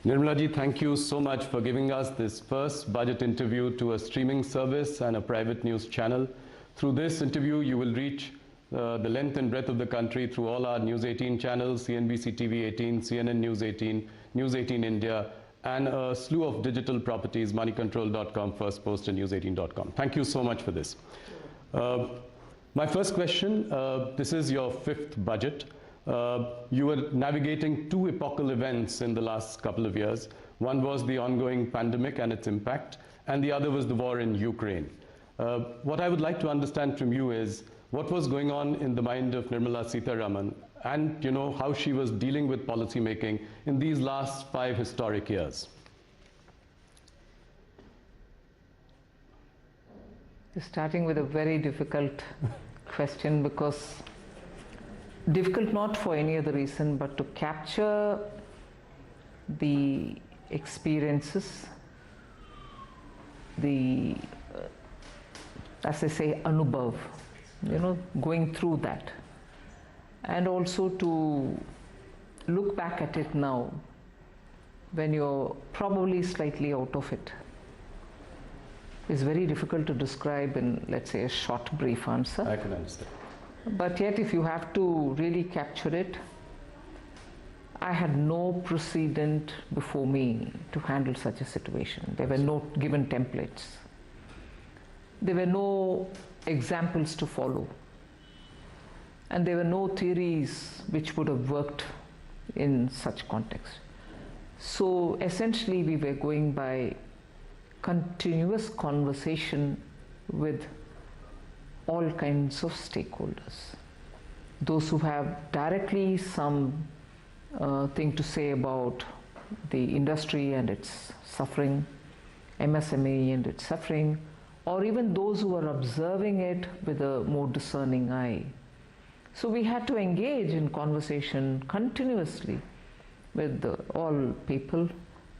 Nirmala ji, thank you so much for giving us this first budget interview to a streaming service and a private news channel. Through this interview, you will reach the length and breadth of the country through all our News 18 channels, CNBC TV 18, CNN News 18, News 18 India, and a slew of digital properties, moneycontrol.com, First Post, and news18.com. Thank you so much for this. My first question, this is your fifth budget. You were navigating two epochal events in the last couple of years. One was the ongoing pandemic and its impact, and the other was the war in Ukraine. What I would like to understand from you is what was going on in the mind of Nirmala Sitharaman, and how she was dealing with policy making in these last 5 historic years. Starting with a very difficult question, because difficult not for any other reason but to capture the experiences, the as I say, anubhav, going through that, and also to look back at it now when you're probably slightly out of it is very difficult to describe in, let's say, a short brief answer. I can understand. But yet, if you have to really capture it, I had no precedent before me to handle such a situation. There were no given templates. There were no examples to follow. And there were no theories which would have worked in such context. So essentially, we were going by continuous conversation with all kinds of stakeholders. Those who have directly some thing to say about the industry and its suffering, MSME and its suffering, or even those who are observing it with a more discerning eye. So we had to engage in conversation continuously with all people,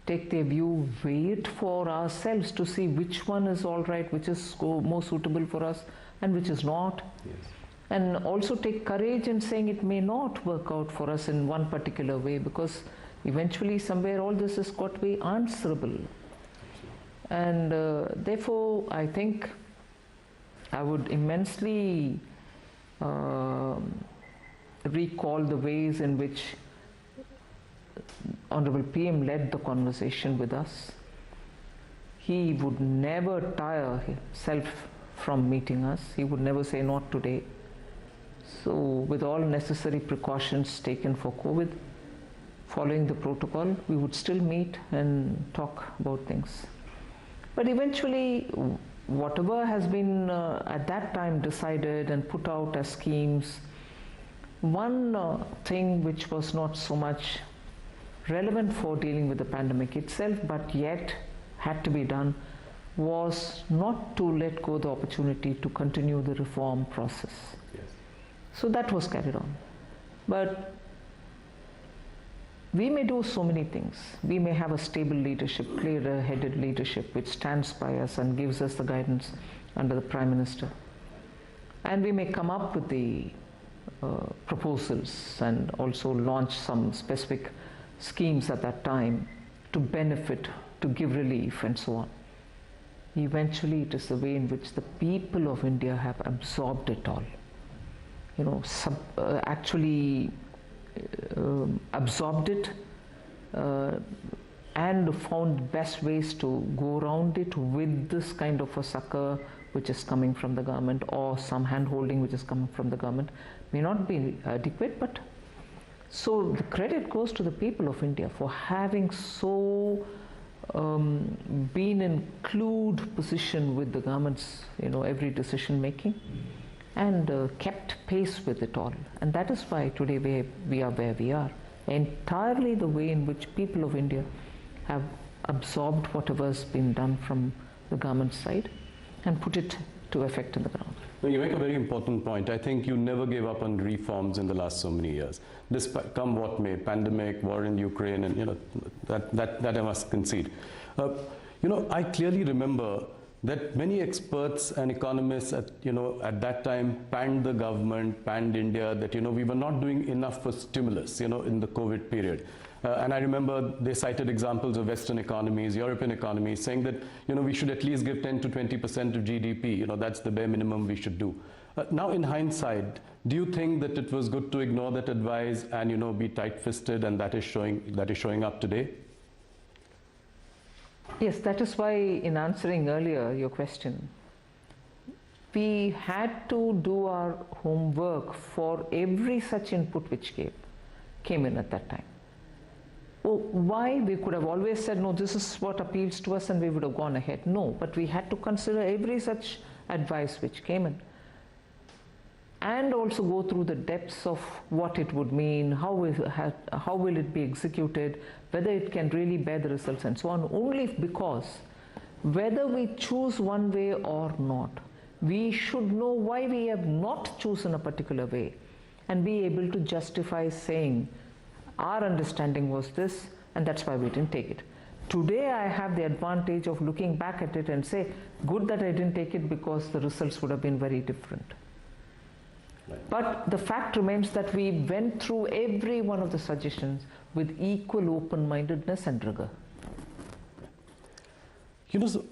take their view, wait for ourselves to see which one is all right, which is more suitable for us, and which is not. Yes. And also take courage in saying it may not work out for us in one particular way, because eventually somewhere all this has got to be answerable. And therefore, I think I would immensely recall the ways in which Honorable PM led the conversation with us. He would never tire himself from meeting us. He would never say, not today. So with all necessary precautions taken for COVID, following the protocol, we would still meet and talk about things. But eventually, whatever has been at that time decided and put out as schemes, one thing which was not so much relevant for dealing with the pandemic itself, but yet had to be done, was not to let go the opportunity to continue the reform process. Yes. So that was carried on. But we may do so many things. We may have a stable leadership, clear-headed leadership, which stands by us and gives us the guidance under the Prime Minister. And we may come up with the proposals and also launch some specific schemes at that time to benefit, to give relief, and so on. Eventually, it is the way in which the people of India have absorbed it all. Actually absorbed it and found best ways to go around it with this kind of a succor which is coming from the government, or some hand-holding which is coming from the government. May not be adequate, but so the credit goes to the people of India for having so been in clued position with the government's every decision making, and kept pace with it all. And that is why today we are where we are. Entirely the way in which people of India have absorbed whatever has been done from the government side and put it to effect in the ground. You make a very important point. I think you never gave up on reforms in the last so many years. Despite come what may, pandemic, war in Ukraine, and that I must concede. I clearly remember that many experts and economists at that time panned the government, panned India, that we were not doing enough for stimulus in the COVID period. And I remember they cited examples of Western economies, European economies, saying that we should at least give 10 to 20% of GDP. That's the bare minimum we should do. Now, in hindsight, do you think that it was good to ignore that advice and be tight-fisted, and that is showing up today? Yes, that is why in answering earlier your question, we had to do our homework for every such input which came in at that time. Why? We could have always said, no, this is what appeals to us, and we would have gone ahead. No, but we had to consider every such advice which came in, and also go through the depths of what it would mean, how will it be executed, whether it can really bear the results, and so on, only because whether we choose one way or not, we should know why we have not chosen a particular way and be able to justify saying, our understanding was this, and that's why we didn't take it. Today I have the advantage of looking back at it and say, good that I didn't take it, because the results would have been very different. Right. But the fact remains that we went through every one of the suggestions with equal open-mindedness and rigor. So,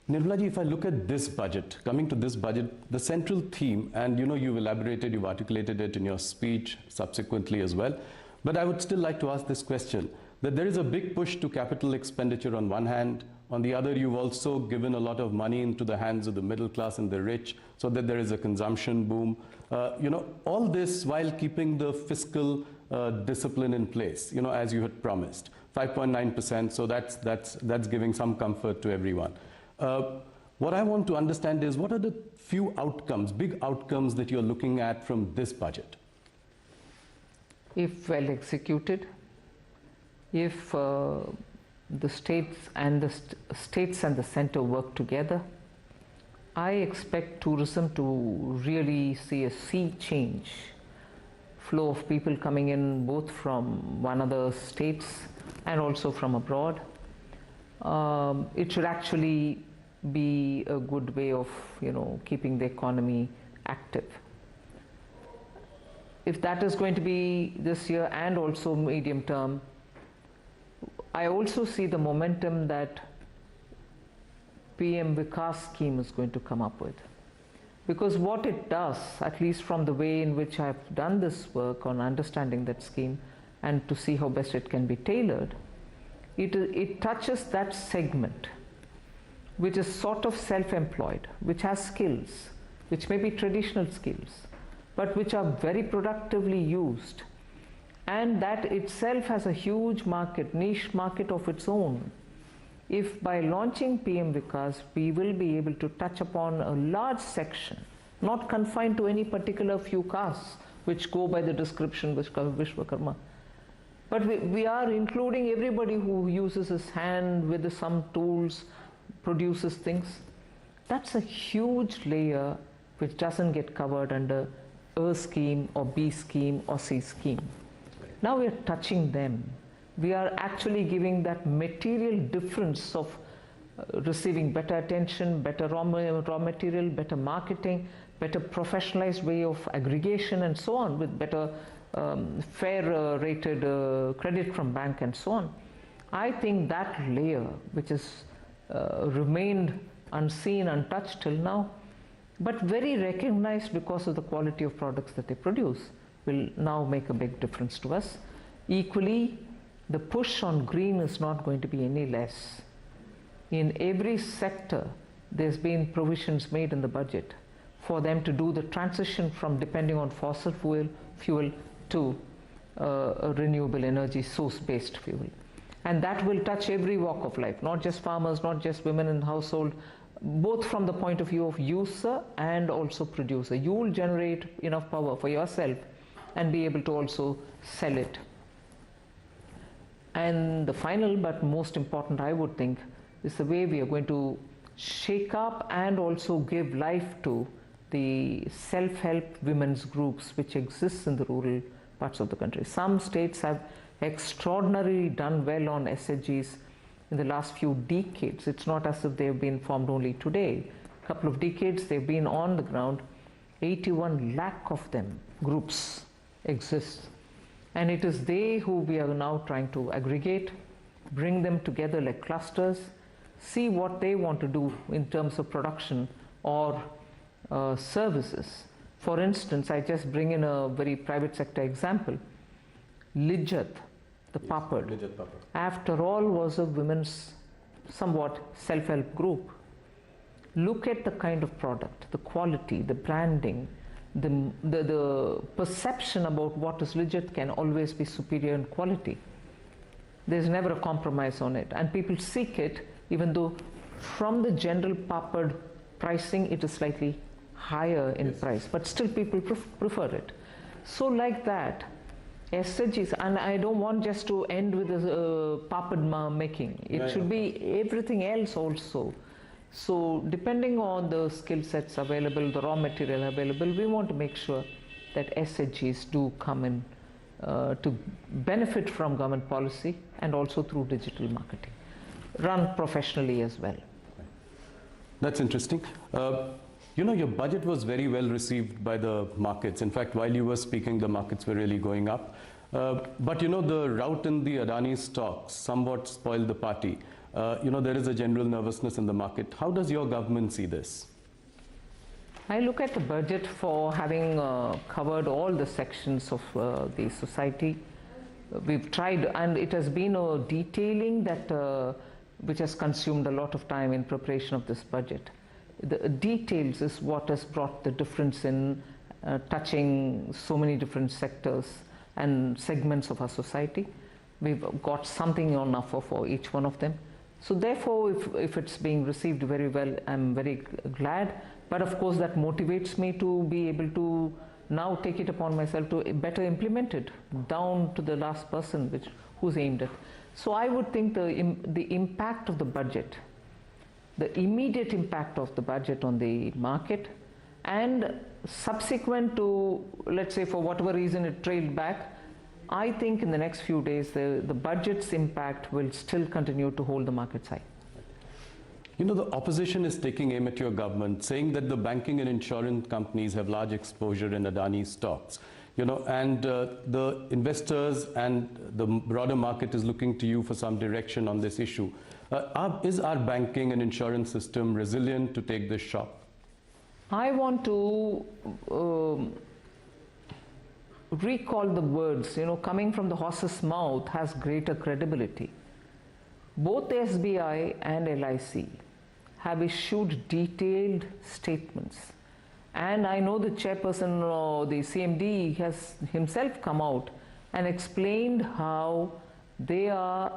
Nirmala ji, if I look at this budget, coming to this budget, the central theme, and you've elaborated, you've articulated it in your speech subsequently as well, but I would still like to ask this question, that there is a big push to capital expenditure on one hand. On the other, you've also given a lot of money into the hands of the middle class and the rich, so that there is a consumption boom. All this while keeping the fiscal discipline in place, as you had promised. 5.9%, so that's giving some comfort to everyone. What I want to understand is, what are the few outcomes, big outcomes, that you're looking at from this budget? If well executed, if the states and the center work together, I expect tourism to really see a sea change. Flow of people coming in both from one of the states and also from abroad. It should actually be a good way of keeping the economy active. If that is going to be this year and also medium term, I also see the momentum that PM Vikas scheme is going to come up with. Because what it does, at least from the way in which I've done this work on understanding that scheme and to see how best it can be tailored, it touches that segment which is sort of self-employed, which has skills, which may be traditional skills, but which are very productively used, and that itself has a huge market, niche market of its own. If by launching PM Vikas, we will be able to touch upon a large section, not confined to any particular few castes which go by the description Vishwakarma, but we are including everybody who uses his hand with some tools, produces things. That's a huge layer which doesn't get covered under A scheme or B scheme or C scheme. Now we are touching them. We are actually giving that material difference of receiving better attention, better raw material, better marketing, better professionalized way of aggregation and so on, with better fair rated credit from bank and so on. I think that layer, which has remained unseen, untouched till now, but very recognized because of the quality of products that they produce, will now make a big difference to us. Equally, the push on green is not going to be any less. In every sector, there's been provisions made in the budget for them to do the transition from depending on fossil fuel to a renewable energy source-based fuel. And that will touch every walk of life, not just farmers, not just women in the household, both from the point of view of user and also producer. You will generate enough power for yourself and be able to also sell it. And the final but most important, I would think, is the way we are going to shake up and also give life to the self-help women's groups which exist in the rural parts of the country. Some states have extraordinarily done well on SHGs in the last few decades. It's not as if they've been formed only today. A couple of decades they've been on the ground. 81 lakh of them, groups, exist. And it is they who we are now trying to aggregate, bring them together like clusters, see what they want to do in terms of production or services. For instance, I just bring in a very private sector example. Lijjat, the papad, after all was a women's somewhat self-help group. Look at the kind of product, the quality, the branding, the perception about what is Lijjat can always be superior in quality. There's never a compromise on it, and people seek it, even though from the general papad pricing it is slightly higher in price, but still people prefer it. So like that, SHGs, and I don't want just to end with papad making. It should be everything else also. So depending on the skill sets available, the raw material available, we want to make sure that SHGs do come in to benefit from government policy and also through digital marketing, run professionally as well. That's interesting. You know, your budget was very well received by the markets. In fact, while you were speaking, the markets were really going up. But you know, the rout in the Adani stocks somewhat spoiled the party. You know, there is a general nervousness in the market. How does your government see this? I look at the budget for having covered all the sections of the society. We've tried, and it has been a detailing that which has consumed a lot of time in preparation of this budget. The details is what has brought the difference in touching so many different sectors and segments of our society. We've got something on offer for each one of them. So therefore, if it's being received very well, I'm very glad. But of course, that motivates me to be able to now take it upon myself to better implement it down to the last person who's aimed at. So I would think the impact of the budget, the immediate impact of the budget on the market, and subsequent to, let's say, for whatever reason it trailed back, I think in the next few days the budget's impact will still continue to hold the markets high. You know, the opposition is taking aim at your government, saying that the banking and insurance companies have large exposure in Adani stocks. You know, and the investors and the broader market is looking to you for some direction on this issue. Is our banking and insurance system resilient to take this shock? I want to recall the words, you know, coming from the horse's mouth has greater credibility. Both the SBI and LIC have issued detailed statements. And I know the chairperson or the CMD has himself come out and explained how they are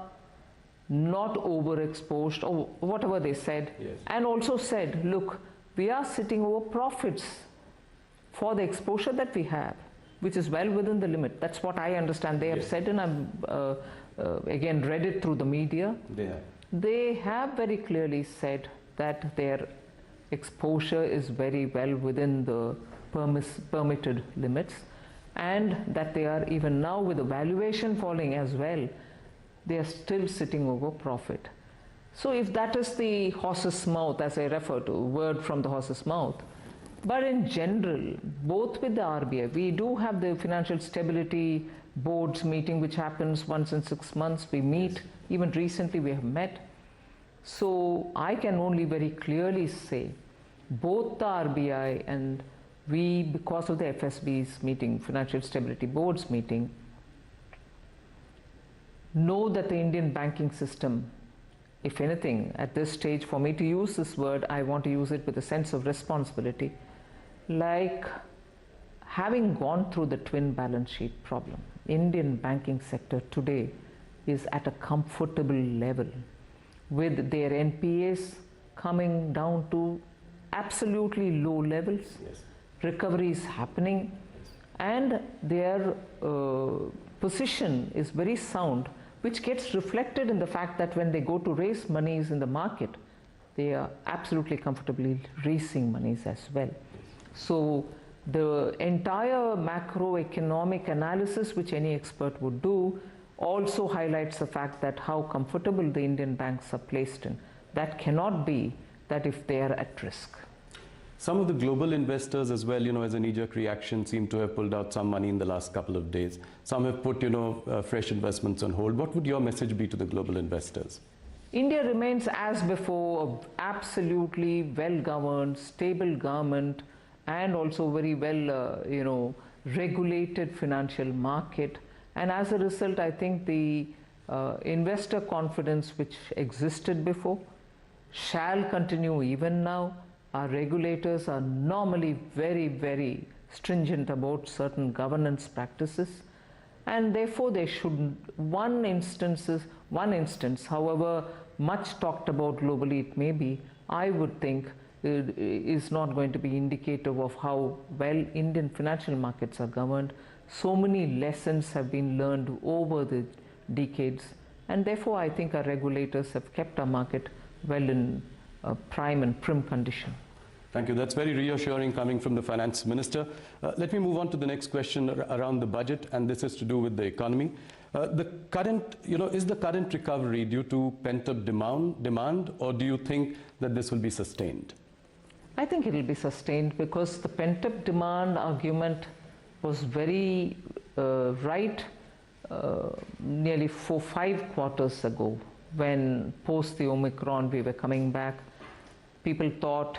not overexposed or whatever they said. Yes. And also said, look, we are sitting over profits for the exposure that we have, which is well within the limit. That's what I understand they have said, and I've again read it through the media. They have very clearly said that their exposure is very well within the permitted limits, and that they are, even now with the valuation falling as well, they are still sitting over profit. So if that is the horse's mouth, as I refer to, word from the horse's mouth, but in general, both with the RBI, we do have the Financial Stability Board's meeting, which happens once in 6 months. We meet, even recently we have met. So I can only very clearly say, both the RBI and we, because of the FSB's meeting, Financial Stability Board's meeting, know that the Indian banking system, if anything, at this stage, for me to use this word, I want to use it with a sense of responsibility, like having gone through the twin balance sheet problem. Indian banking sector today is at a comfortable level, with their NPAs coming down to absolutely low levels. Recovery is happening, and their position is very sound, which gets reflected in the fact that when they go to raise monies in the market, they are absolutely comfortably raising monies as well. So the entire macroeconomic analysis which any expert would do also highlights the fact that how comfortable the Indian banks are placed in. That cannot be that if they are at risk. Some of the global investors as well, as a knee-jerk reaction, seem to have pulled out some money in the last couple of days. Some have put, fresh investments on hold. What would your message be to the global investors? India remains, as before, an absolutely well-governed, stable government, and also very well, regulated financial market. And as a result, I think the investor confidence which existed before shall continue even now. Our regulators are normally very, very stringent about certain governance practices, and therefore they should, one instance, however much talked about globally it may be, I would think it is not going to be indicative of how well Indian financial markets are governed. So many lessons have been learned over the decades, and therefore I think our regulators have kept our market well in prime and prim condition. Thank you. That's very reassuring coming from the finance minister. Let me move on to the next question around the budget, and this is to do with the economy. The current, is the current recovery due to pent-up demand, or do you think that this will be sustained? I think it will be sustained because the pent-up demand argument was very right nearly 4-5 quarters ago, when post the Omicron we were coming back. People thought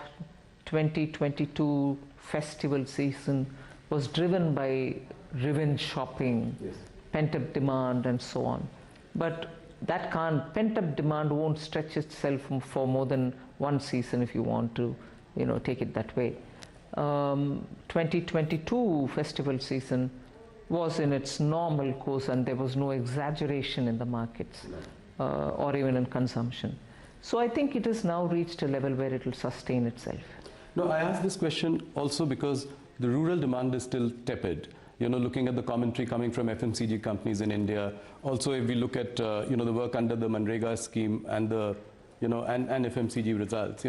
2022 festival season was driven by revenge shopping, yes, pent-up demand and so on. But that pent-up demand won't stretch itself for more than one season if you want to, take it that way. 2022 festival season was in its normal course, and there was no exaggeration in the markets or even in consumption. So I think it has now reached a level where it will sustain itself. No, I asked this question also because the rural demand is still tepid. Looking at the commentary coming from FMCG companies in India. Also, if we look at, the work under the Manrega scheme and the, and FMCG results,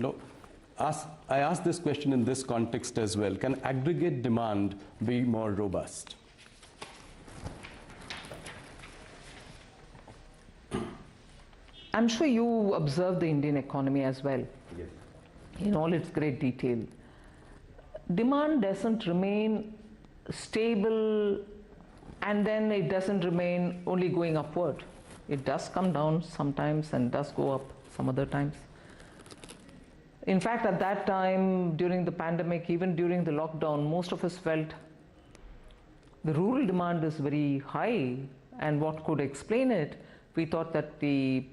I asked this question in this context as well. Can aggregate demand be more robust? I'm sure you observe the Indian economy as well. Yes. In all its great detail. Demand doesn't remain stable, and then it doesn't remain only going upward. It does come down sometimes and does go up some other times. In fact, at that time, during the pandemic, even during the lockdown, most of us felt the rural demand is very high, and what could explain it? We thought that the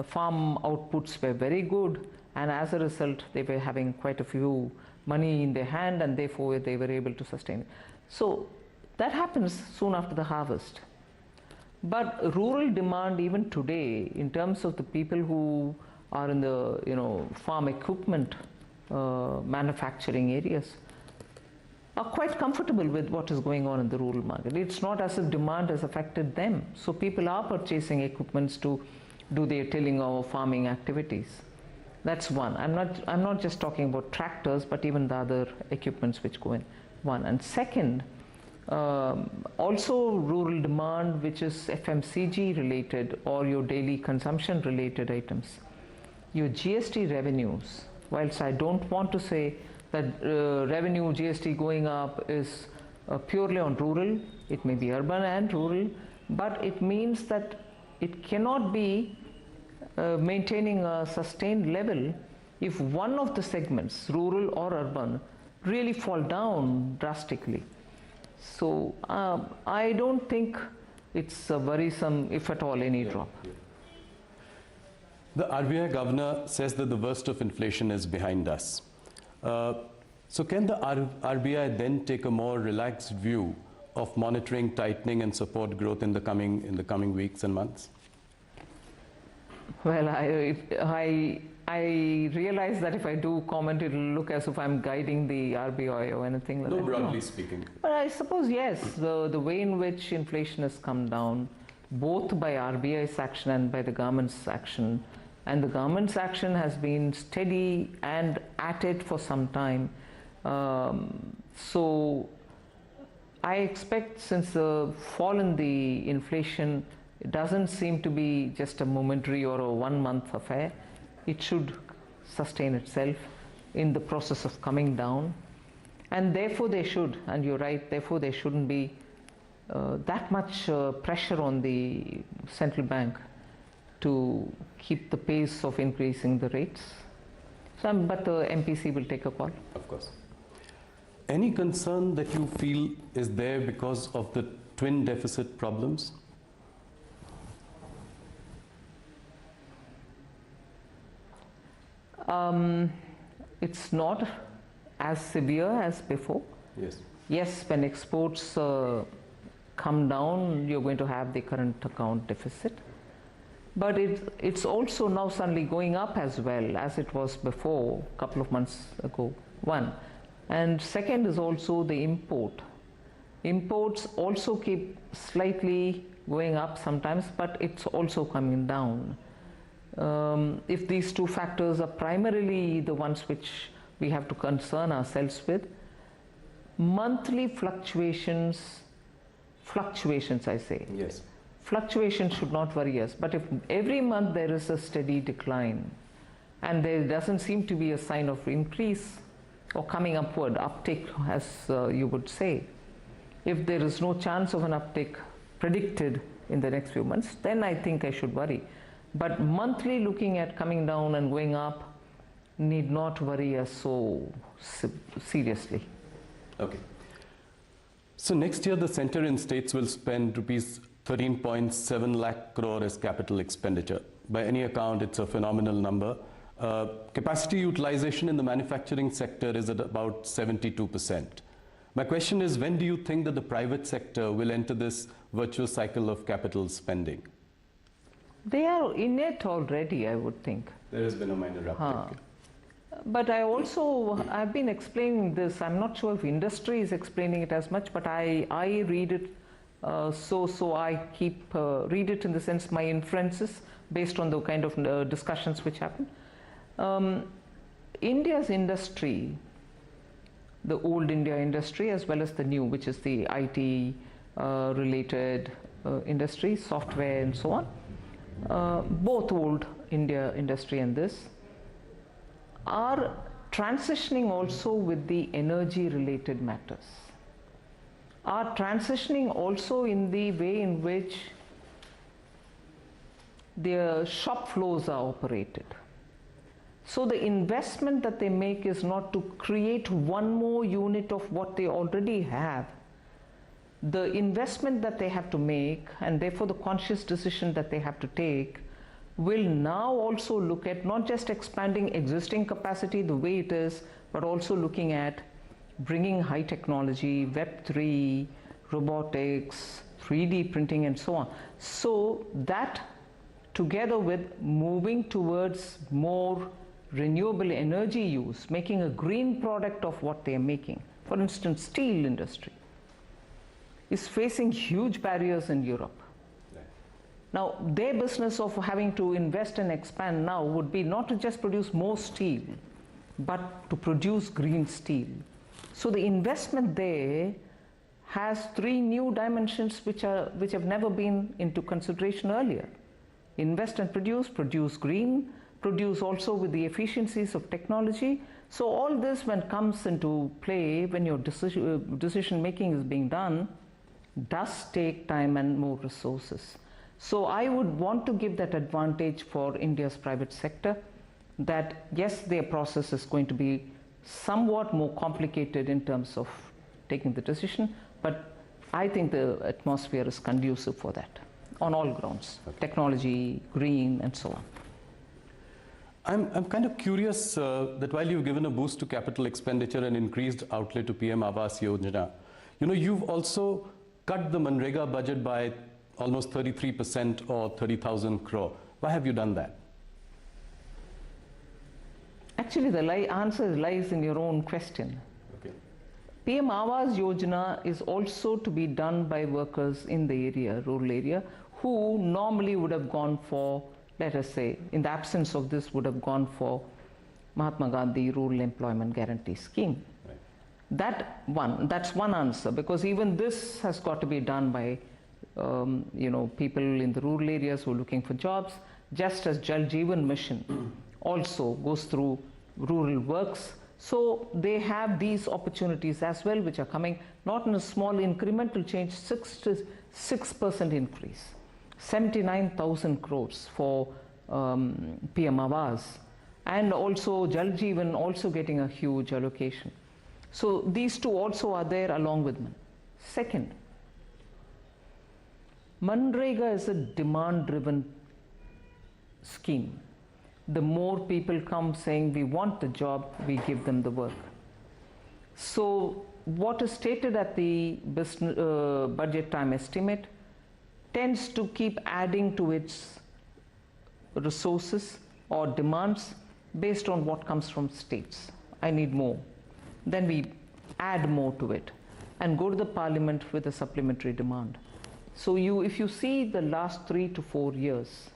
farm outputs were very good, and as a result they were having quite a few money in their hand, and therefore they were able to sustain it. So that happens soon after the harvest. But rural demand even today, in terms of the people who are in the farm equipment manufacturing areas, are quite comfortable with what is going on in the rural market. It's not as if demand has affected them. So people are purchasing equipments to do their tilling or farming activities. That's one. I'm not just talking about tractors, but even the other equipments which go in. One. And second, also rural demand, which is FMCG related or your daily consumption related items. Your GST revenues, whilst I don't want to say that revenue GST going up is purely on rural, it may be urban and rural, but it means that it cannot be maintaining a sustained level if one of the segments, rural or urban, really fall down drastically. So I don't think it's worrisome, if at all, any drop. The RBI governor says that the worst of inflation is behind us. So can the RBI then take a more relaxed view of monitoring, tightening and support growth in the coming weeks and months? Well, I realize that if I do comment, it will look as if I'm guiding the RBI or anything like that. No, broadly speaking. But I suppose, yes, the way in which inflation has come down, both by RBI's action and by the government's action, and the government's action has been steady and at it for some time. So I expect, since the fall in the inflation It doesn't seem to be just a momentary or a 1 month affair. It should sustain itself in the process of coming down. And therefore they should, and you're right, therefore there shouldn't be that much pressure on the central bank to keep the pace of increasing the rates. So, but the MPC will take a call. Of course. Any concern that you feel is there because of the twin deficit problems? It's not as severe as before. Yes. Yes, when exports come down, you're going to have the current account deficit. But it's also now suddenly going up as well as it was before, a couple of months ago, one. And second is also the import. Imports also keep slightly going up sometimes, but it's also coming down. If these two factors are primarily the ones which we have to concern ourselves with, monthly fluctuations I say. Yes. Fluctuations should not worry us, but if every month there is a steady decline and there doesn't seem to be a sign of increase or coming upward, uptick as you would say, if there is no chance of an uptick predicted in the next few months, then I think I should worry. But monthly looking at coming down and going up need not worry us so seriously. Okay. So next year the center and states will spend rupees 13.7 lakh crore as capital expenditure. By any account, it's a phenomenal number. Capacity utilization in the manufacturing sector is at about 72%. My question is, when do you think that the private sector will enter this virtuous cycle of capital spending? They are in it already, I would think. There has been a minor uptick. But I've been explaining this. I'm not sure if industry is explaining it as much, but I read it. So I keep read it in the sense my inferences based on the kind of discussions which happen. India's industry, the old India industry as well as the new, which is the IT related industry, software and so on, both old India industry and this, are transitioning also with the energy related matters, are transitioning also in the way in which their shop floors are operated. So the investment that they make is not to create one more unit of what they already have. The investment that they have to make, and therefore the conscious decision that they have to take, will now also look at not just expanding existing capacity the way it is, but also looking at bringing high technology, Web3, robotics, 3D printing and so on. So that together with moving towards more renewable energy use, making a green product of what they are making. For instance, steel industry is facing huge barriers in Europe. Now, their business of having to invest and expand now would be not to just produce more steel, but to produce green steel. So the investment there has three new dimensions which have never been into consideration earlier. Invest and produce green, produce also with the efficiencies of technology. So all this, when comes into play, when your decision making is being done, does take time and more resources. So I would want to give that advantage for India's private sector, that yes, their process is going to be somewhat more complicated in terms of taking the decision, but I think the atmosphere is conducive for that on all grounds, technology, green and so on. I'm kind of curious that while you've given a boost to capital expenditure and increased outlay to PM Awaaz Yojana, you've also cut the Manrega budget by almost 33% or 30,000 crore. Why have you done that? Actually, the answer lies in your own question. Okay. PM Awaaz Yojana is also to be done by workers in the area, rural area, who normally would have gone for, let us say, in the absence of this, would have gone for Mahatma Gandhi Rural Employment Guarantee Scheme. Right. That's one answer, because even this has got to be done by people in the rural areas who are looking for jobs, just as Jal Jeevan Mission also goes through rural works. So they have these opportunities as well, which are coming not in a small incremental change, 6% increase, 79,000 crores for PM Awaaz, and also Jal Jeevan also getting a huge allocation. So these two also are there along with MAN. Second, Manrega is a demand-driven scheme. The more people come saying we want the job, we give them the work. So what is stated at the budget time estimate tends to keep adding to its resources or demands based on what comes from states. I need more. Then we add more to it and go to the parliament with a supplementary demand. So if you see the last 3 to 4 years,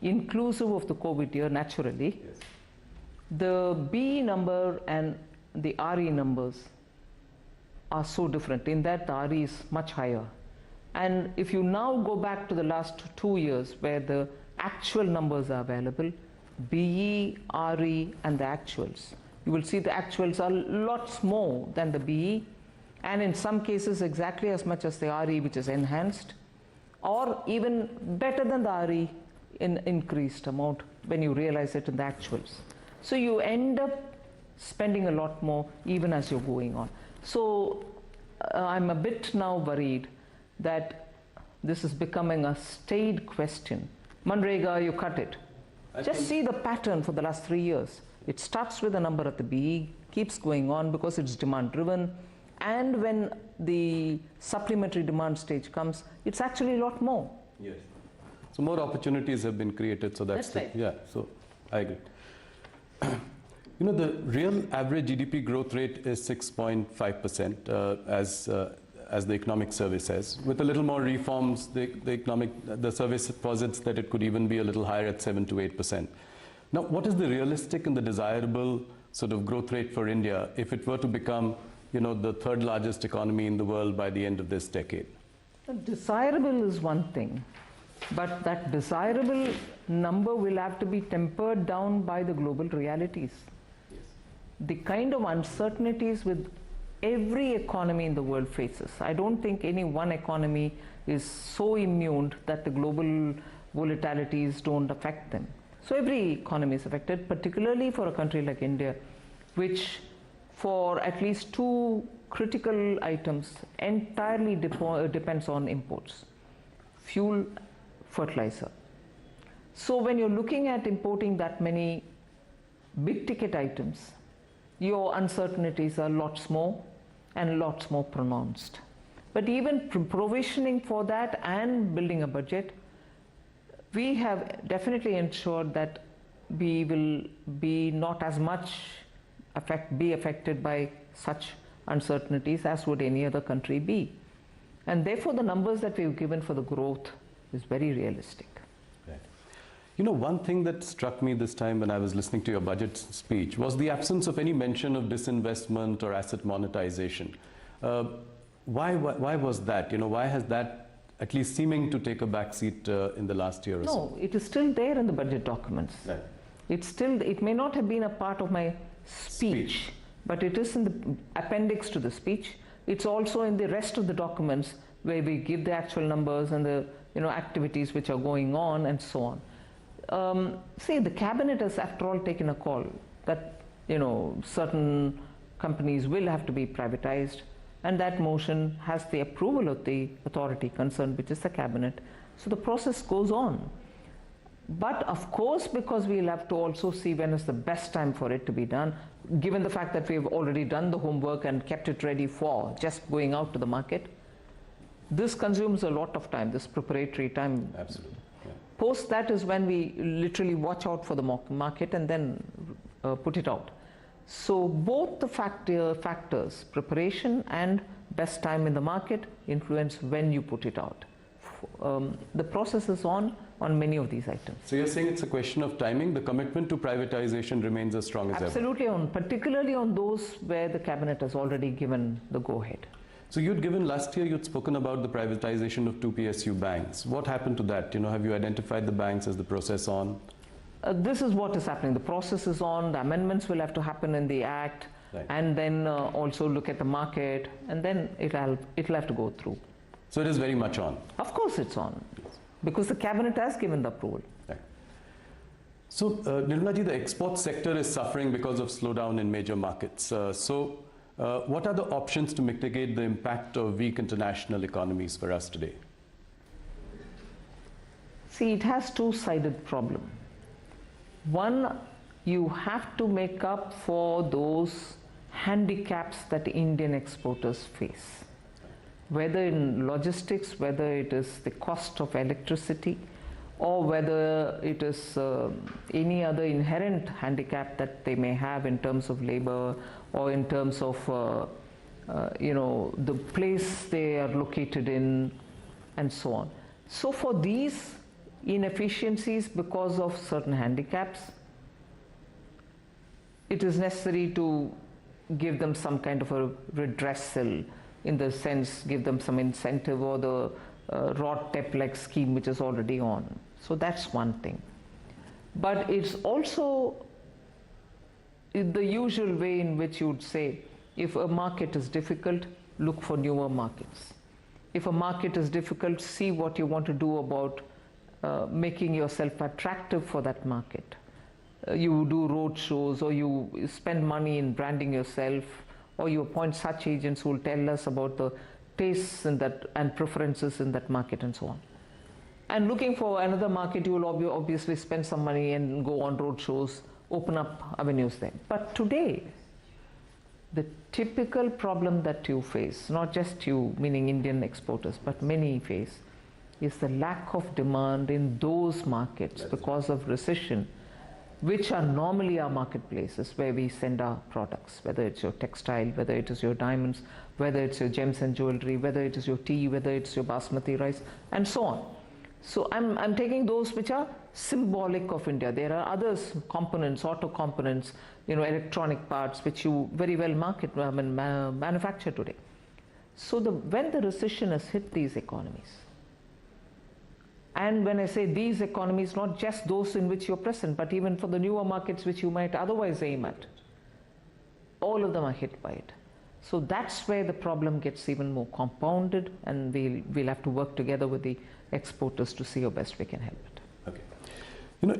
inclusive of the COVID year, naturally, yes, the BE number and the RE numbers are so different in that the RE is much higher. And if you now go back to the last 2 years where the actual numbers are available, BE, RE and the actuals, you will see the actuals are lots more than the BE, and in some cases exactly as much as the RE, which is enhanced, or even better than the RE in increased amount when you realize it in the actuals. So you end up spending a lot more even as you're going on. So I'm a bit now worried that this is becoming a staid question. Manrega, you cut it. Just see the pattern for the last 3 years. It starts with a number at the BE, keeps going on because it's demand driven, and when the supplementary demand stage comes, it's actually a lot more. Yes. So more opportunities have been created, so that's right. Yeah, so I agree. The real average GDP growth rate is 6.5%, as the economic survey says. With a little more reforms, the survey posits that it could even be a little higher at 7 to 8%. Now, what is the realistic and the desirable sort of growth rate for India if it were to become, the third largest economy in the world by the end of this decade? Desirable is one thing, but that desirable number will have to be tempered down by the global realities. Yes. The kind of uncertainties with every economy in the world faces. I don't think any one economy is so immune that the global volatilities don't affect them. So every economy is affected, particularly for a country like India, which for at least 2 critical items entirely depends on imports: fuel, fertilizer. So when you're looking at importing that many big ticket items, your uncertainties are lots more and lots more pronounced. But even provisioning for that and building a budget, we have definitely ensured that we will be not as much be affected by such uncertainties as would any other country be. And therefore the numbers that we've given for the growth is very realistic. Right. One thing that struck me this time when I was listening to your budget speech was the absence of any mention of disinvestment or asset monetization. Why was that? Why has that at least seeming to take a back seat in the last year or so? No, it is still there in the budget documents. Right. It may not have been a part of my speech, but it is in the appendix to the speech. It's also in the rest of the documents where we give the actual numbers and the activities which are going on and so on. See, the cabinet has after all taken a call that certain companies will have to be privatized, and that motion has the approval of the authority concerned, which is the cabinet. So the process goes on. But of course, because we'll have to also see when is the best time for it to be done, given the fact that we've already done the homework and kept it ready for just going out to the market, this consumes a lot of time, this preparatory time. Absolutely. Yeah. Post that is when we literally watch out for the market and then put it out. So both the factors, preparation and best time in the market, influence when you put it out. The process is on many of these items. So you're saying it's a question of timing. The commitment to privatization remains as strong as ever. Absolutely, particularly on those where the cabinet has already given the go-ahead. So you'd given last year, you'd spoken about the privatization of two PSU banks. What happened to that? Have you identified the banks? Is the process on? This is what is happening. The process is on. The amendments will have to happen in the Act, right. And then also look at the market, and then it'll have to go through. So it is very much on? Of course it's on, because the cabinet has given the approval. Right. So Nirmala ji, the export sector is suffering because of slowdown in major markets. What are the options to mitigate the impact of weak international economies for us today? See, it has two-sided problem. One, you have to make up for those handicaps that Indian exporters face, whether in logistics, whether it is the cost of electricity, or whether it is any other inherent handicap that they may have in terms of labor, or in terms of the place they are located in, and so on. So for these inefficiencies because of certain handicaps, it is necessary to give them some kind of a redressal, in the sense give them some incentive, or the ROD-TEP-like scheme which is already on. So that's one thing. But it's also the usual way in which you would say, if a market is difficult, look for newer markets. If a market is difficult, see what you want to do about making yourself attractive for that market. You do road shows, or you spend money in branding yourself, or you appoint such agents who will tell us about the tastes in that and preferences in that market, and so on. And looking for another market, you will obviously spend some money and go on road shows, open up avenues there. But today, the typical problem that you face, not just you, meaning Indian exporters, but many face, is the lack of demand in those markets because of recession, which are normally our marketplaces where we send our products, whether it's your textile, whether it is your diamonds, whether it's your gems and jewelry, whether it is your tea, whether it's your basmati rice, and so on. So I'm taking those which are symbolic of India. There are others, components, auto components, electronic parts, which you very well manufacture today. So when the recession has hit these economies, and when I say these economies, not just those in which you're present, but even for the newer markets which you might otherwise aim at, all of them are hit by it. So that's where the problem gets even more compounded, and we'll have to work together with the exporters to see how best we can help it. Okay.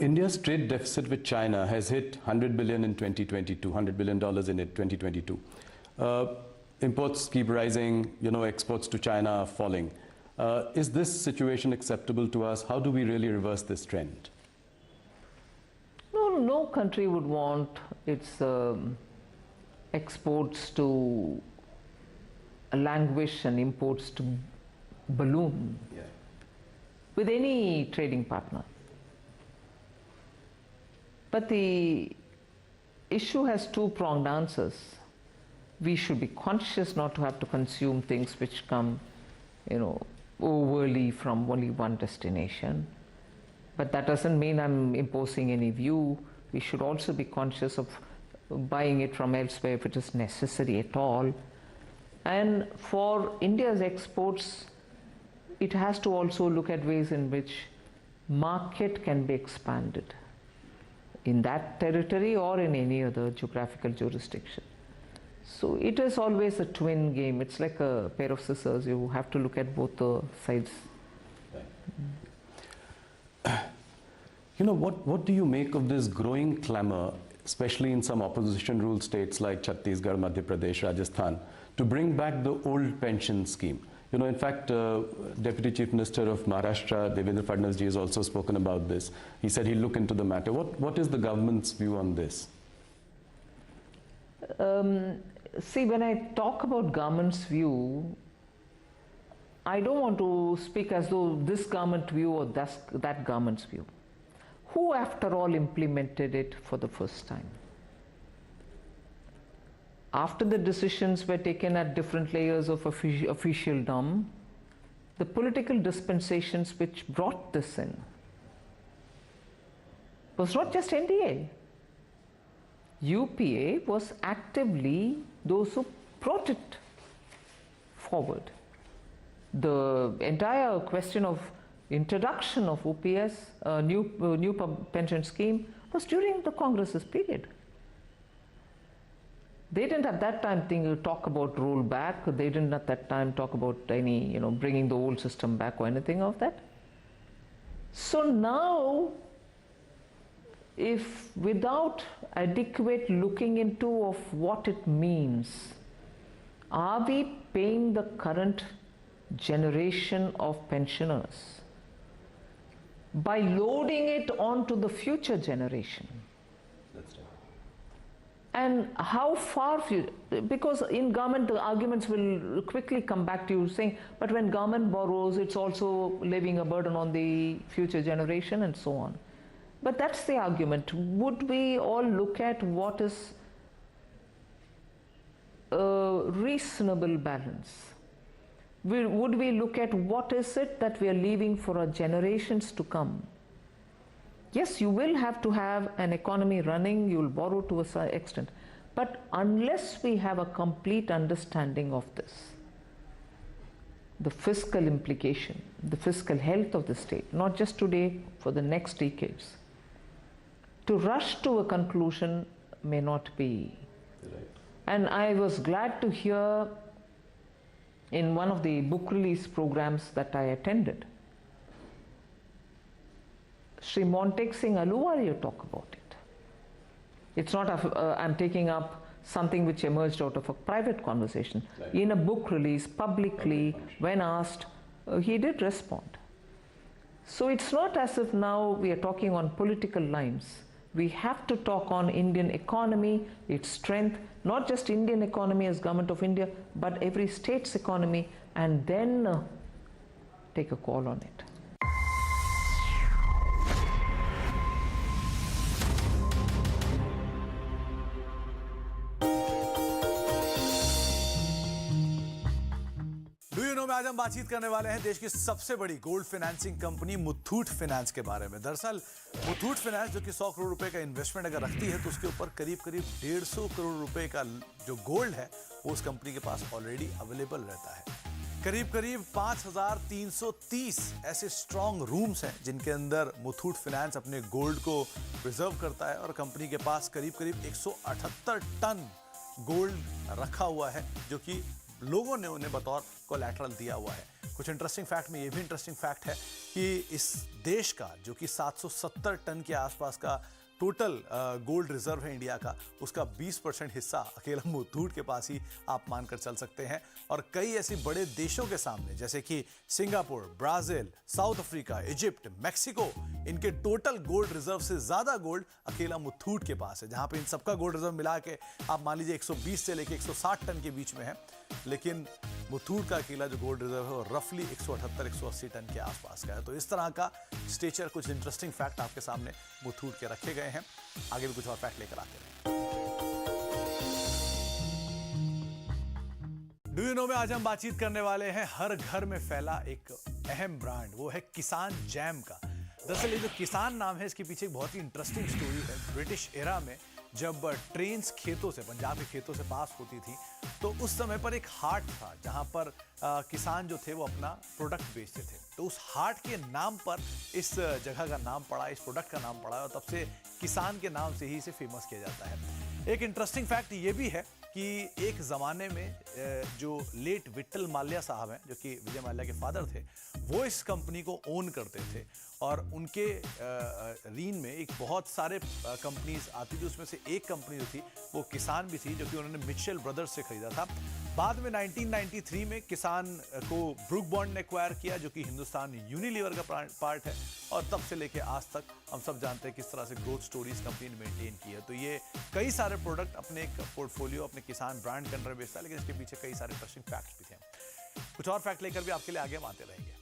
India's trade deficit with China has hit $100 billion in 2022, $100 billion in 2022. Imports keep rising, exports to China are falling. Is this situation acceptable to us? How do we really reverse this trend? No country would want its exports to languish and imports to balloon with any trading partner. But the issue has two-pronged answers. We should be conscious not to have to consume things which come, overly from only one destination. But that doesn't mean I'm imposing any view. We should also be conscious of buying it from elsewhere if it is necessary at all. And for India's exports, it has to also look at ways in which market can be expanded in that territory or in any other geographical jurisdiction. So it is always a twin game. It's like a pair of scissors. You have to look at both the sides. What do you make of this growing clamor, especially in some opposition-ruled states like Chhattisgarh, Madhya Pradesh, Rajasthan, to bring back the old pension scheme? In fact, Deputy Chief Minister of Maharashtra, Devendra Fadnavis ji, has also spoken about this. He said he'll look into the matter. What is the government's view on this? See, when I talk about government's view, I don't want to speak as though this government view or that government's view. Who, after all, implemented it for the first time? After the decisions were taken at different layers of officialdom, the political dispensations which brought this in was not just NDA. UPA was actively those who brought it forward. The entire question of introduction of OPS, new pension scheme, was during the Congress's period. They didn't at that time talk about rollback. They didn't at that time talk about any, bringing the old system back or anything of that. So now, if without adequate looking into of what it means, are we paying the current generation of pensioners by loading it onto the future generation? That's right. And how far, because in government the arguments will quickly come back to you saying, but when government borrows, it's also leaving a burden on the future generation and so on. But that's the argument. Would we all look at what is a reasonable balance? Would we look at what is it that we are leaving for our generations to come? Yes, you will have to have an economy running, you will borrow to a certain extent. But unless we have a complete understanding of this, the fiscal implication, the fiscal health of the state, not just today, for the next decades, to rush to a conclusion may not be. Right. And I was glad to hear in one of the book release programs that I attended, Sri Montek Singh Aluwalia talk about it. It's not I'm taking up something which emerged out of a private conversation. Right. In a book release, publicly, when asked, he did respond. So it's not as if now we are talking on political lines. We have to talk on Indian economy, its strength, not just Indian economy as Government of India, but every state's economy, and then take a call on it. में आज हम बातचीत करने वाले हैं देश की सबसे बड़ी gold financing company Muthoot finance के बारे में। दरअसल मुथूट फाइनेंस जो कि 100 करोड़ रुपए का इन्वेस्टमेंट अगर रखती है तो उसके ऊपर करीब 150 करोड़ रुपए का जो गोल्ड है वो उस कंपनी के पास ऑलरेडी अवेलेबल रहता है। करीब 5330 ऐसे स्ट्रॉन्ग रूम्स हैं जिनके अंदर मुथूट फाइनेंस अपने गोल्ड को प्रिजर्व करता है और कंपनी के पास करीब 178 टन गोल्ड रखा हुआ है जो कि लोगों ने उन्हें बतौर कोलैटरल दिया हुआ है। कुछ इंटरेस्टिंग फैक्ट में ये भी इंटरेस्टिंग फैक्ट है कि इस देश का जो कि 770 टन के आसपास का टोटल गोल्ड रिजर्व है इंडिया का, उसका 20% हिस्सा अकेला मुथूट के पास ही आप मानकर चल सकते हैं। और कई ऐसे बड़े देशों के सामने जैसे कि Singapore, Brazil, south Africa, Egypt, Mexico, इनके टोटल गोल्ड रिजर्व से ज्यादा गोल्ड अकेला मुथूट के पास है। जहां पे इन सबका गोल्ड रिजर्व मिला के आप मान लीजिए 120 से लेके 160 टन के बीच में है, लेकिन मुथूट का अकेला जो गोल्ड रिजर्व है वो रफली 178-180 टन के आसपास का है। तो इस तरह का स्टेचर, कुछ इंटरेस्टिंग फैक्ट आपके सामने मुथूट के रखे गए हैं। आगे भी कुछ और फैक्ट लेकर आते हैं। डू यू नो में आज हम बातचीत करने वाले हैं हर घर में फैला एक अहम ब्रांड, वो है किसान जैम का। दरअसल ये जो किसान नाम है इसके पीछे एक बहुत ही इंटरेस्टिंग स्टोरी है। ब्रिटिश एरा में जब ट्रेन्स खेतों से, पंजाब के खेतों से पास होती थी तो उस समय पर एक हाट था जहां पर किसान जो थे वो अपना प्रोडक्ट बेचते थे। तो उस हाट के नाम पर इस जगह का नाम पड़ा, इस प्रोडक्ट का नाम पड़ा और तब से किसान के नाम से ही इसे फेमस किया जाता है। एक इंटरेस्टिंग फैक्ट ये भी है कि एक ज़माने में जो लेट विट्ठल माल्या साहब हैं, जो कि विजय माल्या के फादर थे, वो इस कंपनी को ओन करते थे और उनके रीन में एक बहुत सारे कंपनीज आती थी। उसमें से एक कंपनी जो थी वो किसान भी थी, जो कि उन्होंने मिचेल ब्रदर्स से खरीदा था। बाद में 1993 में किसान को ब्रुक बॉन्ड ने एक्वायर किया, जो कि हिंदुस्तान यूनिलीवर का पार्ट है, और तब से लेके आज तक हम सब जानते हैं किस तरह से ग्रोथ स्टोरीज कंपनी ने मेंटेन की है। तो ये कई सारे प्रोडक्ट अपने एक पोर्टफोलियो, अपने किसान ब्रांड के अंदर बेचता है, लेकिन इसके पीछे कई सारे इंटरेस्टिंग फैक्ट्स भी थे। कुछ और फैक्ट लेकर भी आपके लिए आगे हम आते रहेंगे।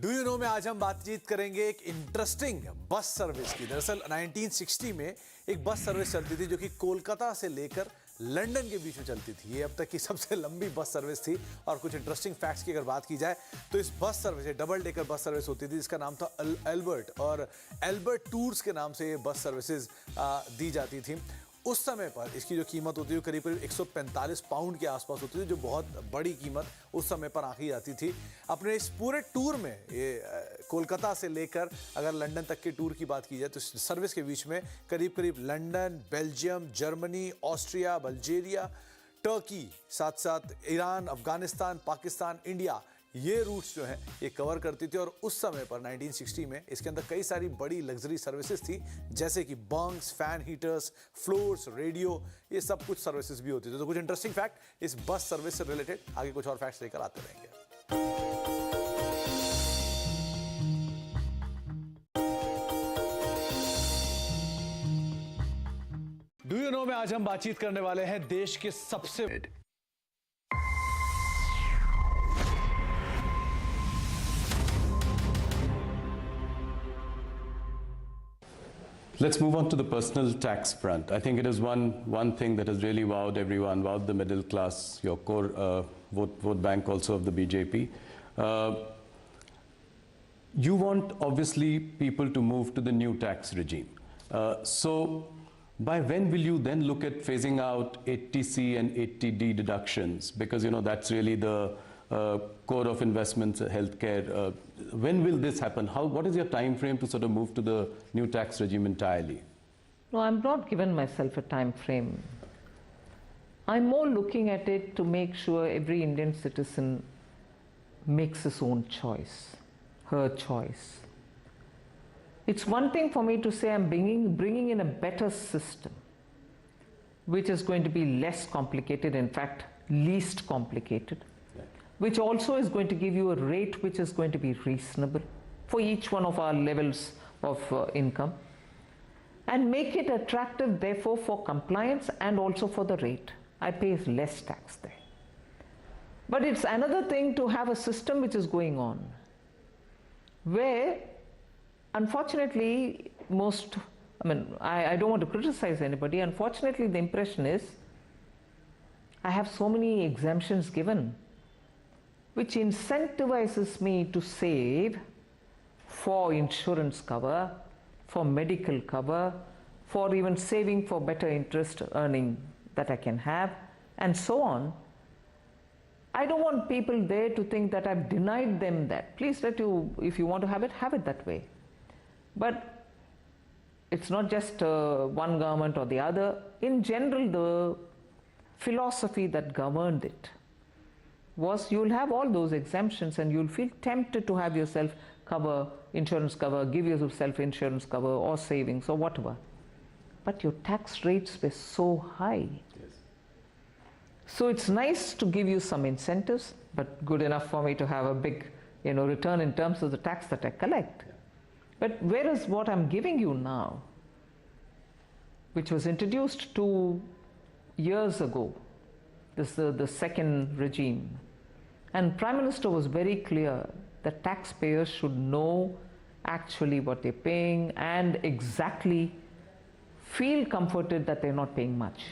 डू यू नो में आज हम बातचीत करेंगे एक इंटरेस्टिंग बस सर्विस की। दरअसल 1960 में एक बस सर्विस चलती थी जो कि कोलकाता से लेकर लंदन के बीच में चलती थी। ये अब तक की सबसे लंबी बस सर्विस थी। और कुछ इंटरेस्टिंग फैक्ट्स की अगर बात की जाए तो इस bus service, double decker bus service होती थी जिसका नाम था एल्बर्ट, और एल्बर्ट टूर्स के नाम से ये बस सर्विसेज दी जाती थी। उस समय पर इसकी जो कीमत होती है करीब करीब 145 पाउंड के आसपास होती थी, जो बहुत बड़ी कीमत उस समय पर आंकी जाती थी। अपने इस पूरे टूर में ये कोलकाता से लेकर अगर लंदन तक के टूर की बात की जाए तो सर्विस के बीच में करीब करीब London, Belgium, Germany, Austria, Bulgaria, Turkey, साथ साथ ईरान, अफगानिस्तान, पाकिस्तान, इंडिया, ये रूट्स जो हैं ये कवर करती थी। और उस समय पर 1960 में इसके अंदर कई सारी बड़ी लग्जरी सर्विसेज थी, जैसे कि bunks, fan heaters, floors, radio, ये सब कुछ सर्विसेज भी होती थी। तो कुछ इंटरेस्टिंग फैक्ट इस बस सर्विस से रिलेटेड, आगे कुछ और फैक्ट्स लेकर आते रहेंगे। डू यू नो में आज हम बातचीत करने वाले हैं देश के सबसे Let's move on to the personal tax front. I think it is one thing that has really wowed everyone, wowed the middle class, your core vote bank also of the BJP. You want, obviously, people to move to the new tax regime. So by when will you then look at phasing out 80C and 80D deductions? Because, you know, that's really the core of investments, healthcare. When will this happen? What is your time frame to sort of move to the new tax regime entirely? No, I'm not given myself a time frame. I'm more looking at it to make sure every Indian citizen makes his own choice, her choice. It's one thing for me to say I'm bringing in a better system, which is going to be less complicated, in fact, least complicated, which also is going to give you a rate which is going to be reasonable for each one of our levels of income, and make it attractive, therefore, for compliance and also for the rate. I pay less tax there. But it's another thing to have a system which is going on, where, unfortunately, I don't want to criticize anybody. Unfortunately, the impression is I have so many exemptions given, which incentivizes me to save for insurance cover, for medical cover, for even saving for better interest earning that I can have, and so on. I don't want people there to think that I've denied them that. Please if you want to have it that way. But it's not just one government or the other. In general, the philosophy that governed it was you'll have all those exemptions and you'll feel tempted to have yourself cover, insurance cover, give yourself insurance cover or savings or whatever. But your tax rates were so high. Yes. So it's nice to give you some incentives, but good enough for me to have a big, return in terms of the tax that I collect. Yeah. But whereas what I'm giving you now, which was introduced 2 years ago, this is the second regime, and Prime Minister was very clear that taxpayers should know actually what they're paying and exactly feel comforted that they're not paying much,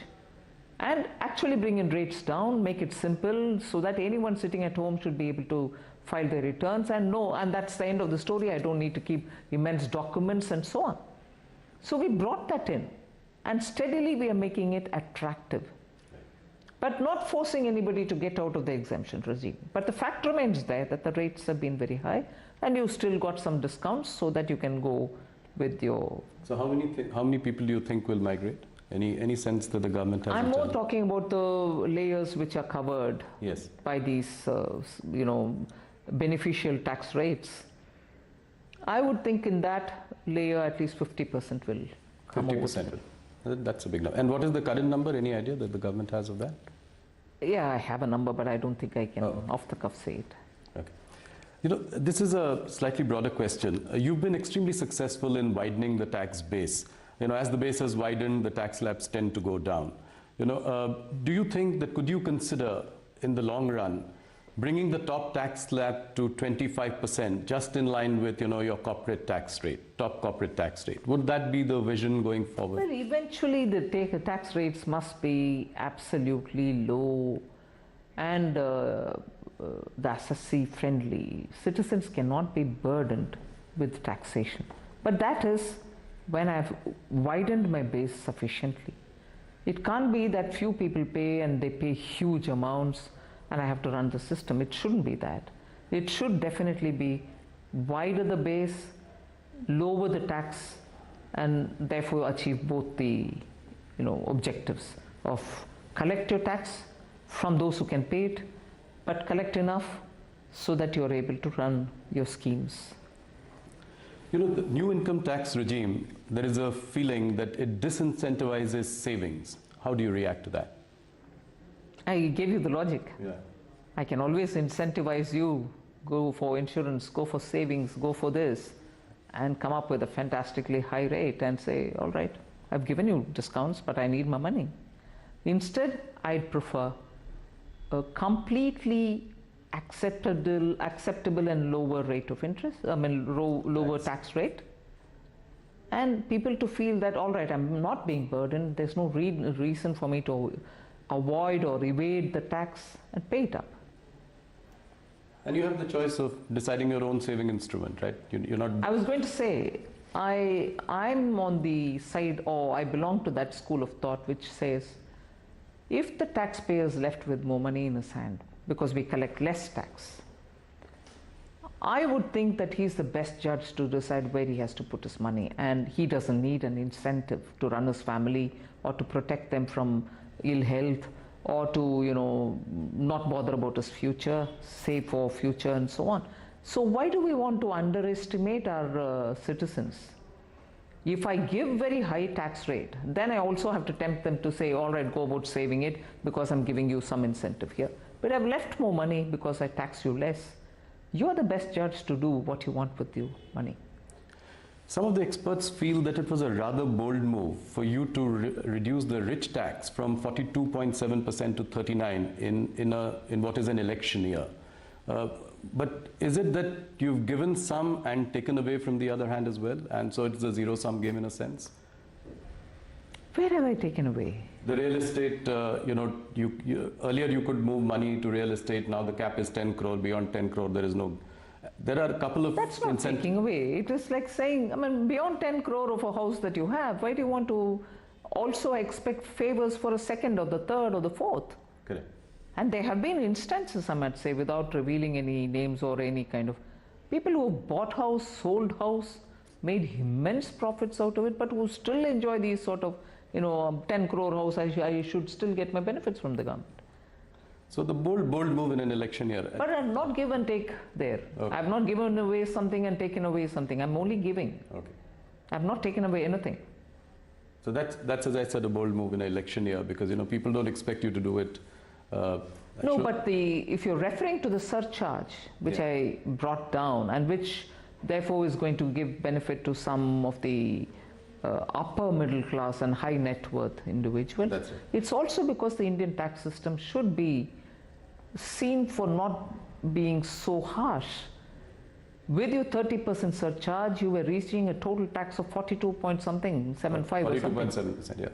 and actually bring in rates down, make it simple so that anyone sitting at home should be able to file their returns and know, and that's the end of the story. I don't need to keep immense documents and so on. So we brought that in, and steadily we are making it attractive, but not forcing anybody to get out of the exemption regime. But the fact remains there that the rates have been very high, and you still got some discounts so that you can go with your... So how many people do you think will migrate? Any sense that the government has? I'm more talking about the layers which are covered yes. by these, beneficial tax rates. I would think in that layer at least 50% will come 50%. That's a big number. And what is the current number? Any idea that the government has of that? Yeah, I have a number, but I don't think I can off the cuff say it. Okay. This is a slightly broader question. You've been extremely successful in widening the tax base. As the base has widened, the tax slabs tend to go down. Do you think that could you consider in the long run bringing the top tax slab to 25%, just in line with your corporate tax rate, top corporate tax rate? Would that be the vision going forward? Well, eventually the tax rates must be absolutely low and the assessee friendly. Citizens cannot be burdened with taxation. But that is when I've widened my base sufficiently. It can't be that few people pay and they pay huge amounts and I have to run the system. It shouldn't be that. It should definitely be wider the base, lower the tax, and therefore achieve both the objectives of collect your tax from those who can pay it, but collect enough so that you are able to run your schemes. The new income tax regime, there is a feeling that it disincentivizes savings. How do you react to that? I gave you the logic. Yeah. I can always incentivize you, go for insurance, go for savings, go for this, and come up with a fantastically high rate and say, all right, I've given you discounts, but I need my money. Instead, I'd prefer a completely acceptable and lower rate of interest, lower tax rate, and people to feel that, all right, I'm not being burdened, there's no reason for me to avoid or evade the tax, and pay it up. And you have the choice of deciding your own saving instrument, right? You're not... I was going to say, I'm on the side, or I belong to that school of thought which says, if the taxpayer is left with more money in his hand because we collect less tax, I would think that he's the best judge to decide where he has to put his money, and he doesn't need an incentive to run his family or to protect them from ill health or to not bother about his future, save for future and so on. So why do we want to underestimate our citizens? If I give very high tax rate, then I also have to tempt them to say, all right, go about saving it because I'm giving you some incentive here. But I've left more money because I tax you less. You're the best judge to do what you want with your money. Some of the experts feel that it was a rather bold move for you to reduce the rich tax from 42.7% to 39% in what is an election year. But is it that you've given some and taken away from the other hand as well? And so it's a zero-sum game in a sense? Where have I taken away? The real estate, earlier you could move money to real estate. Now the cap is 10 crore. Beyond 10 crore, there is no... There are a couple of... That's not taking away. It is like saying, beyond 10 crore of a house that you have, why do you want to also expect favors for a second or the third or the fourth? Correct. And there have been instances, I might say, without revealing any names or any kind of... People who bought house, sold house, made immense profits out of it, but who still enjoy these sort of, 10 crore house, I should still get my benefits from the government. So the bold move in an election year. But I have not give and take there. Okay. I have not given away something and taken away something. I'm only giving. Okay. I have not taken away anything. So that's, as I said, a bold move in an election year because, people don't expect you to do it. No, but if you're referring to the surcharge, which I brought down and which therefore is going to give benefit to some of the upper middle class and high net worth individuals. That's right. It's also because the Indian tax system should be seen for not being so harsh. With your 30% surcharge, you were reaching a total tax of 42 point something, 75 or something. 42.7%, yeah.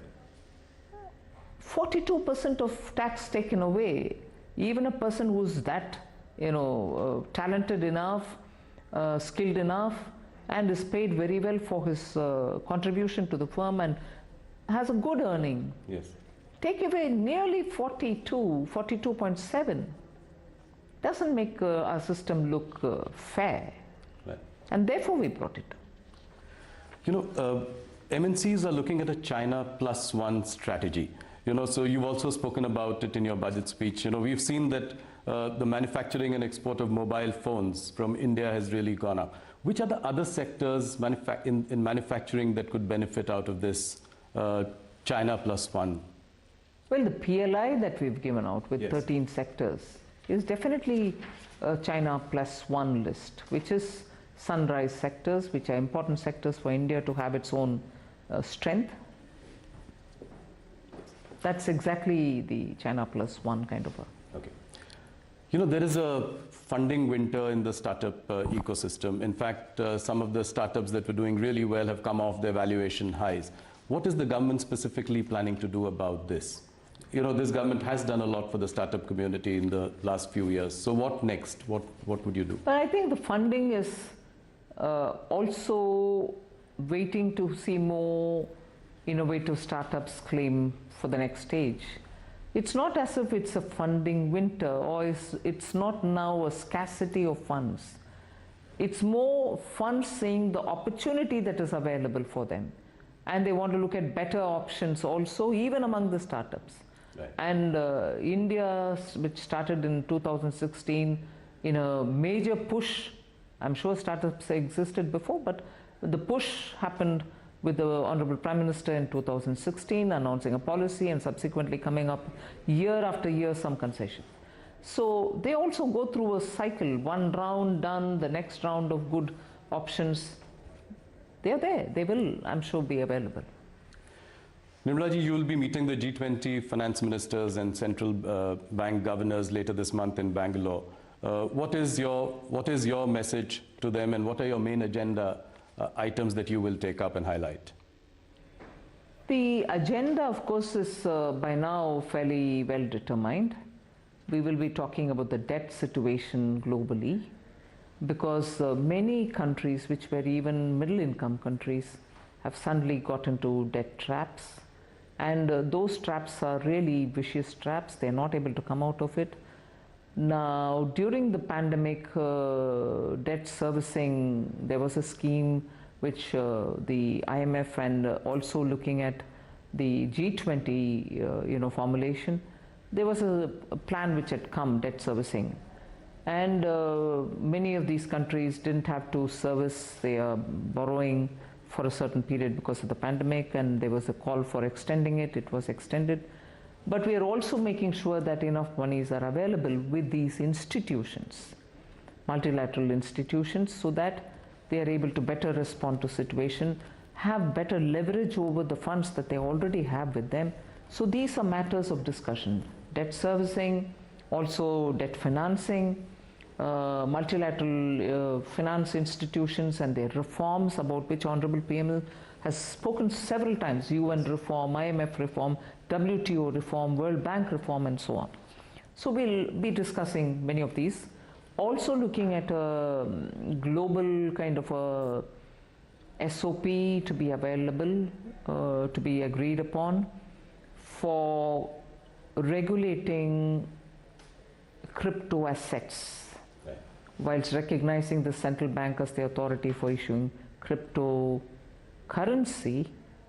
42% of tax taken away. Even a person who's that, talented enough, skilled enough, and is paid very well for his contribution to the firm and has a good earning. Yes. Take away nearly 42.7. Doesn't make our system look fair. Right. And therefore we brought it. MNCs are looking at a China plus one strategy. So you've also spoken about it in your budget speech. We've seen that the manufacturing and export of mobile phones from India has really gone up. Which are the other sectors in manufacturing that could benefit out of this China plus one? Well, the PLI that we've given out with 13 sectors is definitely a China plus one list, which is sunrise sectors, which are important sectors for India to have its own strength. That's exactly the China plus one kind of a... Okay. There is a funding winter in the startup ecosystem. In fact, some of the startups that were doing really well have come off their valuation highs. What is the government specifically planning to do about this? This government has done a lot for the startup community in the last few years. So what next? What would you do? But I think the funding is also waiting to see more innovative startups claim for the next stage. It's not as if it's a funding winter, or it's not now a scarcity of funds. It's more funds seeing the opportunity that is available for them. And they want to look at better options also, even among the startups. Right. And India, which started in 2016 in a major push, I'm sure startups existed before, but the push happened with the Honorable Prime Minister in 2016, announcing a policy and subsequently coming up year after year some concession. So they also go through a cycle, one round done, the next round of good options. They are there, they will, I'm sure, be available. Nirmala ji, you will be meeting the G20 finance ministers and central bank governors later this month in Bangalore. What is your message to them, and what are your main agenda items that you will take up and highlight? The agenda, of course, is by now fairly well determined. We will be talking about the debt situation globally, because many countries, which were even middle-income countries, have suddenly got into debt traps. And those traps are really vicious traps. They're not able to come out of it. Now, during the pandemic, debt servicing, there was a scheme which the IMF and also looking at the G20 formulation, there was a plan which had come, debt servicing. And many of these countries didn't have to service their borrowing for a certain period because of the pandemic, and there was a call for extending it. It was extended. But we are also making sure that enough monies are available with these institutions, multilateral institutions, so that they are able to better respond to situation, have better leverage over the funds that they already have with them. So these are matters of discussion. Debt servicing, also debt financing, multilateral finance institutions and their reforms, about which Honorable PM has spoken several times: UN reform, IMF reform, WTO reform, World Bank reform, and so on. So we'll be discussing many of these. Also looking at a global kind of a SOP to be available, to be agreed upon for regulating crypto assets, whilst recognizing the central bank as the authority for issuing cryptocurrency.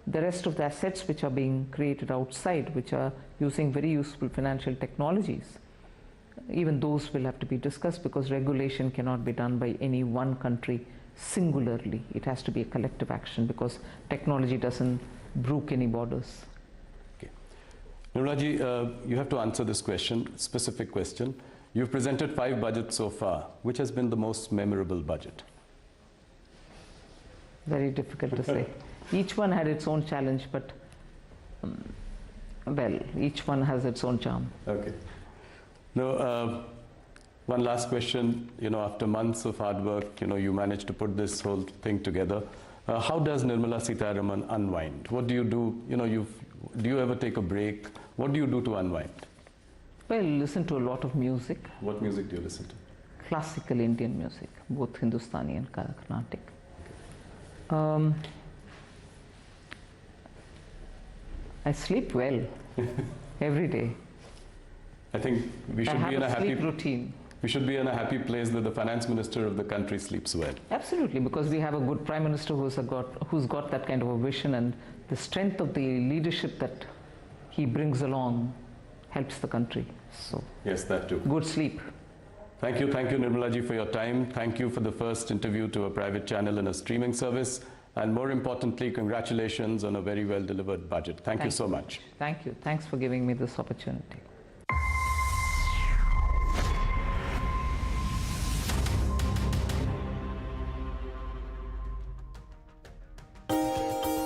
The rest of the assets which are being created outside, which are using very useful financial technologies, even those will have to be discussed, because regulation cannot be done by any one country singularly. It has to be a collective action, because technology doesn't brook any borders. Okay. Nirmala ji, you have to answer this question, specific question. You've presented 5 budgets so far. Which has been the most memorable budget? Very difficult to say. Each one had its own challenge, but well, each one has its own charm. Okay. Now, one last question. After months of hard work, you managed to put this whole thing together. How does Nirmala Sitharaman unwind? What do you do? Do you ever take a break? What do you do to unwind? Well, listen to a lot of music. What music do you listen to? Classical Indian music, both Hindustani and Carnatic. I sleep well every day. I think we should be in a happy routine. We should be in a happy place that the finance minister of the country sleeps well. Absolutely, because we have a good prime minister who's got that kind of a vision, and the strength of the leadership that he brings along helps the country. So yes, that too. Good sleep. Thank you, Nirmala ji, for your time. Thank you for the first interview to a private channel and a streaming service. And more importantly, congratulations on a very well delivered budget. Thank you so much. Thank you. Thanks for giving me this opportunity.